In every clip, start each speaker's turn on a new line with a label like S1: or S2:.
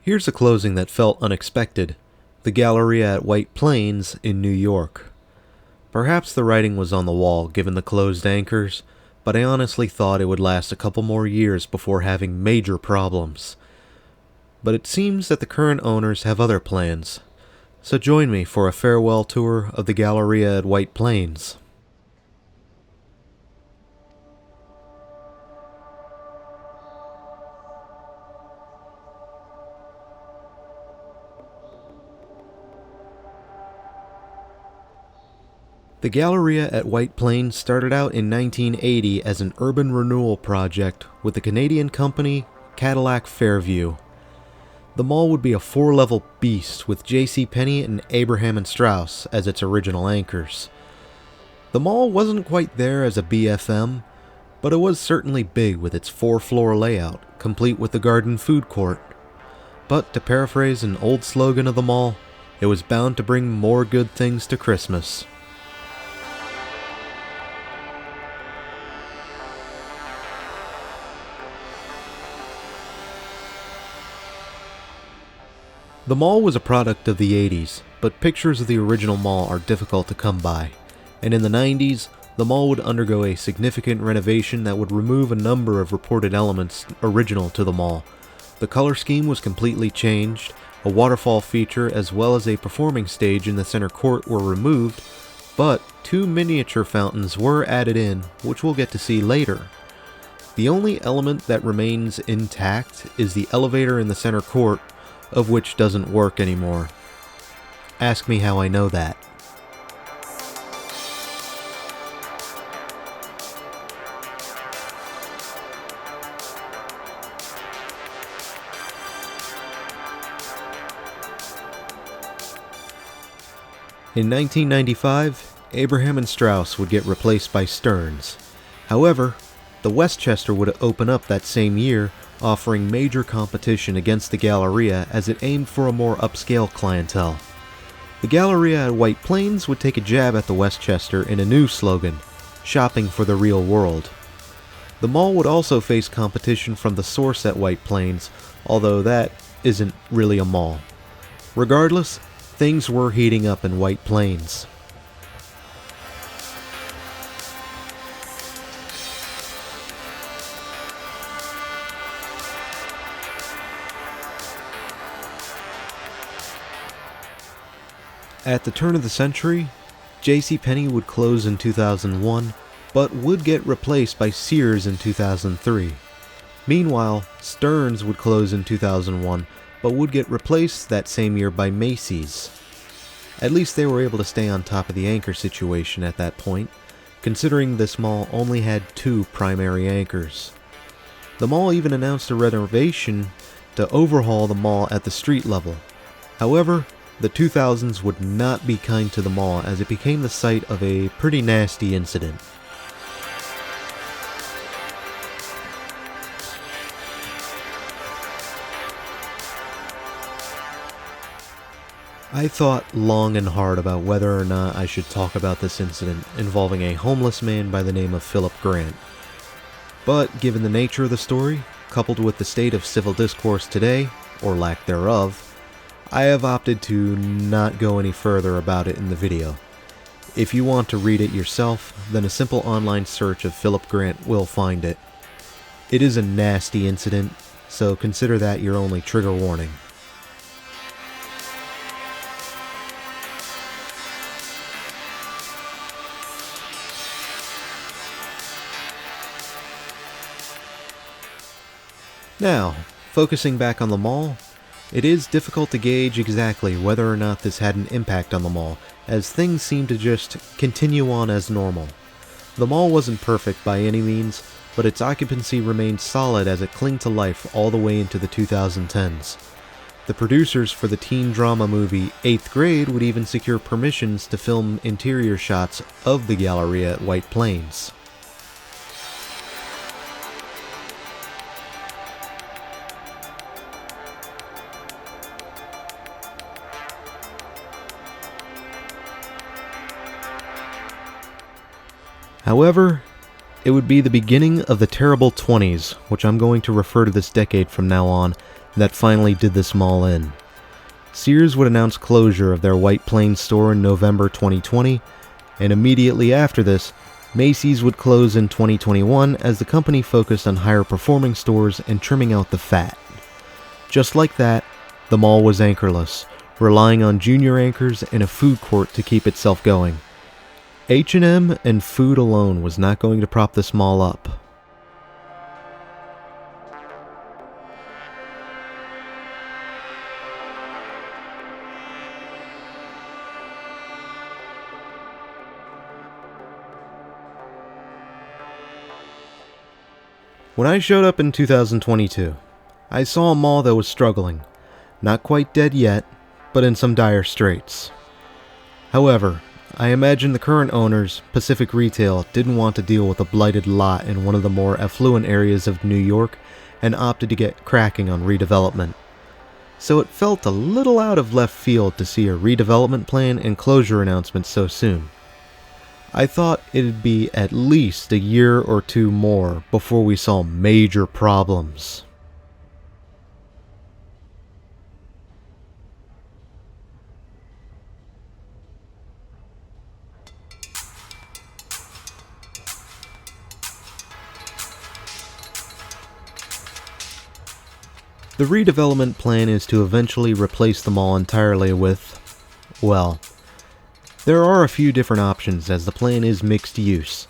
S1: Here's a closing that felt unexpected. The Galleria at White Plains in New York. Perhaps the writing was on the wall given the closed anchors, but I honestly thought it would last a couple more years before having major problems. But it seems that the current owners have other plans. So join me for a farewell tour of the Galleria at White Plains. The Galleria at White Plains started out in 1980 as an urban renewal project with the Canadian company Cadillac Fairview. The mall would be a 4-level beast with JCPenney and Abraham & Straus as its original anchors. The mall wasn't quite there as a BFM, but it was certainly big with its 4-floor layout, complete with the garden food court. But to paraphrase an old slogan of the mall, it was bound to bring more good things to Christmas. The mall was a product of the 80s, but pictures of the original mall are difficult to come by, and in the 90s, the mall would undergo a significant renovation that would remove a number of reported elements original to the mall. The color scheme was completely changed, a waterfall feature as well as a performing stage in the center court were removed, but 2 miniature fountains were added in, which we'll get to see later. The only element that remains intact is the elevator in the center court, of which doesn't work anymore. Ask me how I know that. In 1995, Abraham & Straus would get replaced by Stearns. However, the Westchester would open up that same year, offering major competition against the Galleria as it aimed for a more upscale clientele. The Galleria at White Plains would take a jab at the Westchester in a new slogan, "Shopping for the Real World." The mall would also face competition from the Source at White Plains, although that isn't really a mall. Regardless, things were heating up in White Plains. At the turn of the century, JCPenney would close in 2001, but would get replaced by Sears in 2003. Meanwhile, Stearns would close in 2001, but would get replaced that same year by Macy's. At least they were able to stay on top of the anchor situation at that point, considering this mall only had 2 primary anchors. The mall even announced a renovation to overhaul the mall at the street level. However, the 2000s would not be kind to the mall as it became the site of a pretty nasty incident. I thought long and hard about whether or not I should talk about this incident involving a homeless man by the name of Philip Grant. But given the nature of the story, coupled with the state of civil discourse today, or lack thereof, I have opted to not go any further about it in the video. If you want to read it yourself, then a simple online search of Philip Grant will find it. It is a nasty incident, so consider that your only trigger warning. Now, focusing back on the mall, it is difficult to gauge exactly whether or not this had an impact on the mall, as things seem to just continue on as normal. The mall wasn't perfect by any means, but its occupancy remained solid as it clinged to life all the way into the 2010s. The producers for the teen drama movie 8th Grade would even secure permissions to film interior shots of the Galleria at White Plains. However, it would be the beginning of the terrible 20s, which I'm going to refer to this decade from now on that finally did this mall in. Sears would announce closure of their White Plains store in November 2020, and immediately after this, Macy's would close in 2021 as the company focused on higher performing stores and trimming out the fat. Just like that, the mall was anchorless, relying on junior anchors and a food court to keep itself going. H&M and food alone was not going to prop this mall up. When I showed up in 2022, I saw a mall that was struggling. Not quite dead yet, but in some dire straits. However, I imagine the current owners, Pacific Retail, didn't want to deal with a blighted lot in one of the more affluent areas of New York and opted to get cracking on redevelopment. So it felt a little out of left field to see a redevelopment plan and closure announcement so soon. I thought it'd be at least a year or two more before we saw major problems. The redevelopment plan is to eventually replace the mall entirely with, well, there are a few different options as the plan is mixed use.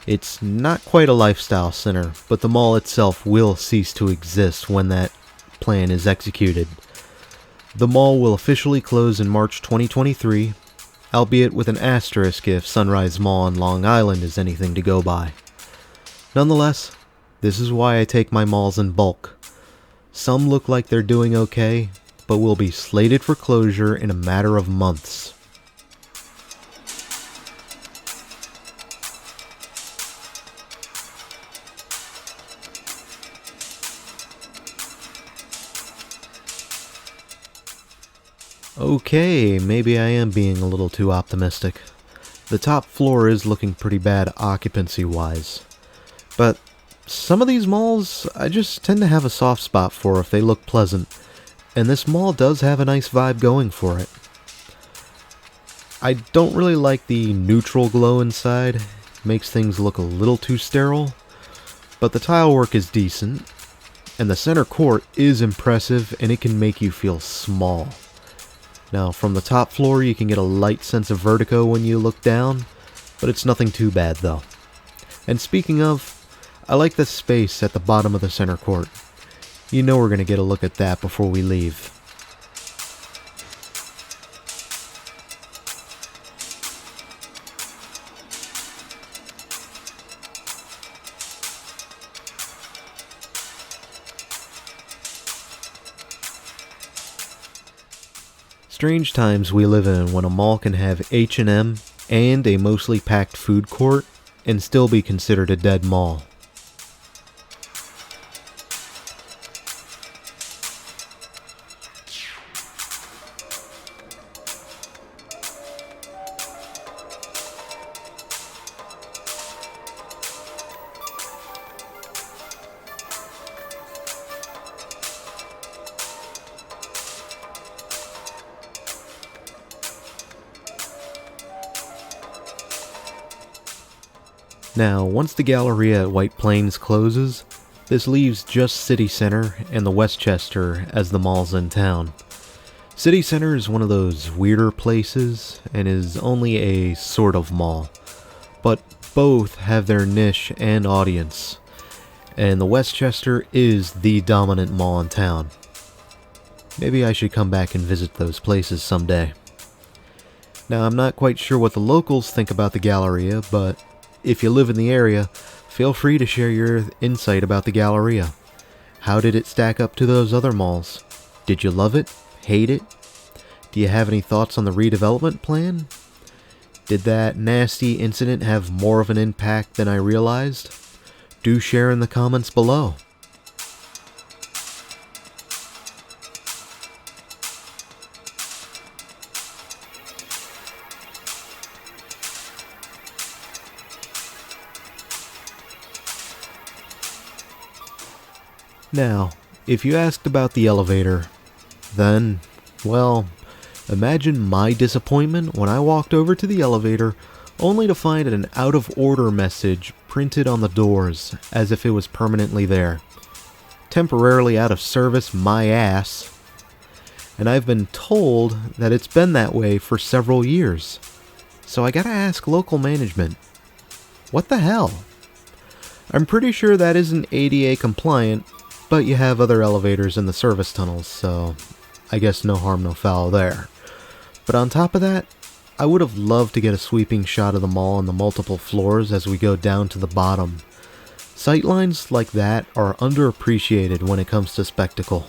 S1: It's not quite a lifestyle center, but the mall itself will cease to exist when that plan is executed. The mall will officially close in March 2023, albeit with an asterisk if Sunrise Mall on Long Island is anything to go by. Nonetheless, this is why I take my malls in bulk. Some look like they're doing okay, but will be slated for closure in a matter of months. Okay, maybe I am being a little too optimistic. The top floor is looking pretty bad occupancy-wise. But some of these malls I just tend to have a soft spot for if they look pleasant, and this mall does have a nice vibe going for it. I don't really like the neutral glow inside, it makes things look a little too sterile, but the tile work is decent, and the center court is impressive and it can make you feel small. Now, from the top floor you can get a light sense of vertigo when you look down, but it's nothing too bad though. And speaking of, I like the space at the bottom of the center court. You know we're going to get a look at that before we leave. Strange times we live in when a mall can have H&M and a mostly packed food court and still be considered a dead mall. Now, once the Galleria at White Plains closes, this leaves just City Center and the Westchester as the malls in town. City Center is one of those weirder places and is only a sort of mall, but both have their niche and audience, and the Westchester is the dominant mall in town. Maybe I should come back and visit those places someday. Now, I'm not quite sure what the locals think about the Galleria, but if you live in the area, feel free to share your insight about the Galleria. How did it stack up to those other malls? Did you love it? Hate it? Do you have any thoughts on the redevelopment plan? Did that nasty incident have more of an impact than I realized? Do share in the comments below. Now, If you asked about the elevator, then, well, imagine my disappointment when I walked over to the elevator only to find an out-of-order message printed on the doors as if it was permanently there. Temporarily out of service, my ass. And I've been told that it's been that way for several years. So I gotta ask local management, what the hell? I'm pretty sure that isn't ADA compliant, but you have other elevators in the service tunnels, so I guess no harm, no foul there. But on top of that, I would have loved to get a sweeping shot of the mall and the multiple floors as we go down to the bottom. Sightlines like that are underappreciated when it comes to spectacle.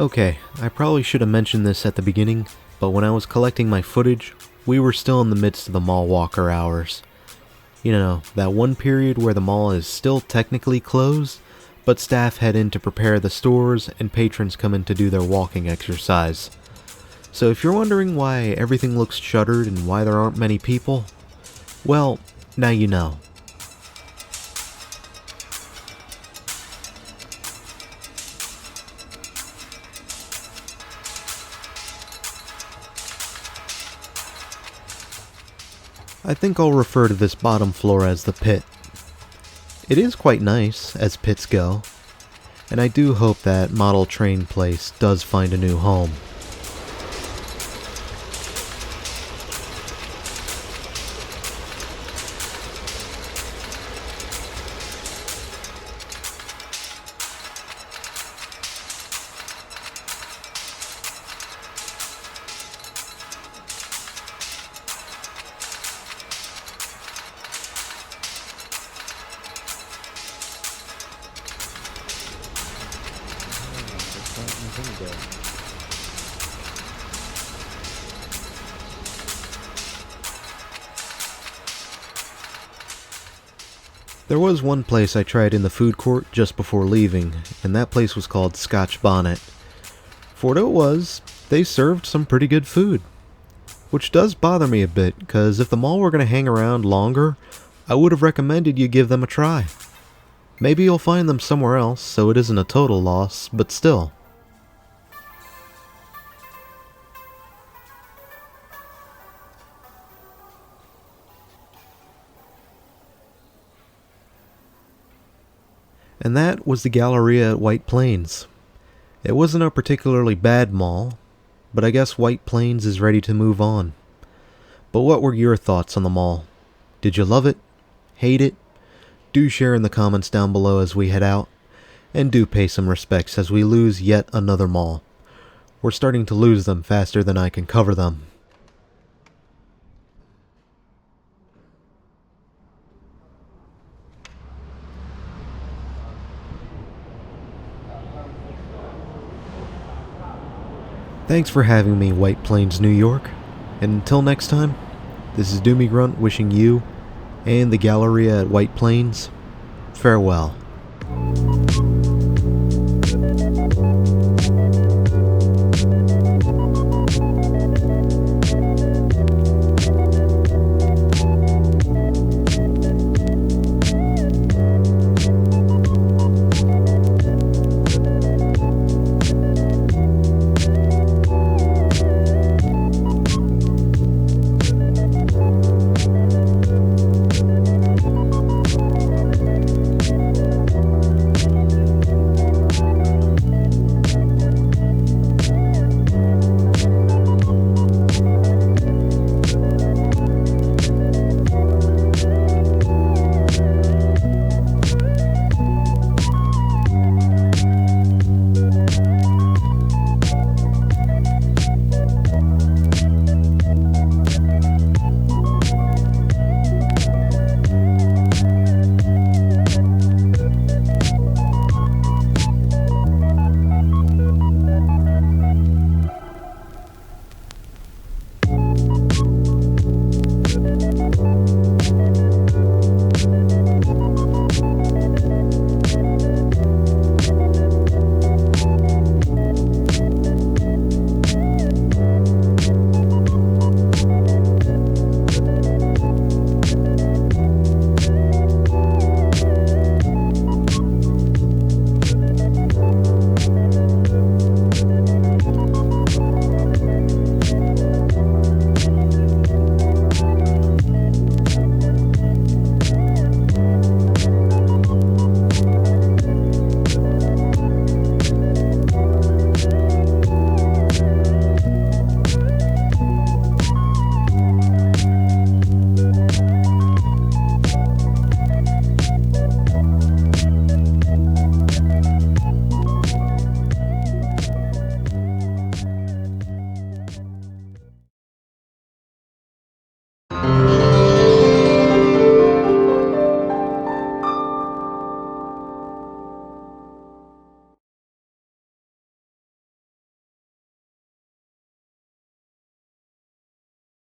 S1: Okay, I probably should have mentioned this at the beginning, but when I was collecting my footage, we were still in the midst of the mall walker hours. You know, that one period where the mall is still technically closed, but staff head in to prepare the stores and patrons come in to do their walking exercise. So if you're wondering why everything looks shuttered and why there aren't many people, well, now you know. I think I'll refer to this bottom floor as the pit. It is quite nice, as pits go, and I do hope that model train place does find a new home. There was one place I tried in the food court just before leaving, and that place was called Scotch Bonnet. For what it was, they served some pretty good food. Which does bother me a bit, because if the mall were going to hang around longer, I would have recommended you give them a try. Maybe you'll find them somewhere else, so it isn't a total loss, but still. And that was the Galleria at White Plains. It wasn't a particularly bad mall, but I guess White Plains is ready to move on. But what were your thoughts on the mall? Did you love it? Hate it? Do share in the comments down below as we head out, and do pay some respects as we lose yet another mall. We're starting to lose them faster than I can cover them. Thanks for having me, White Plains, New York. And until next time, this is Doomie Grunt wishing you and the Galleria at White Plains farewell.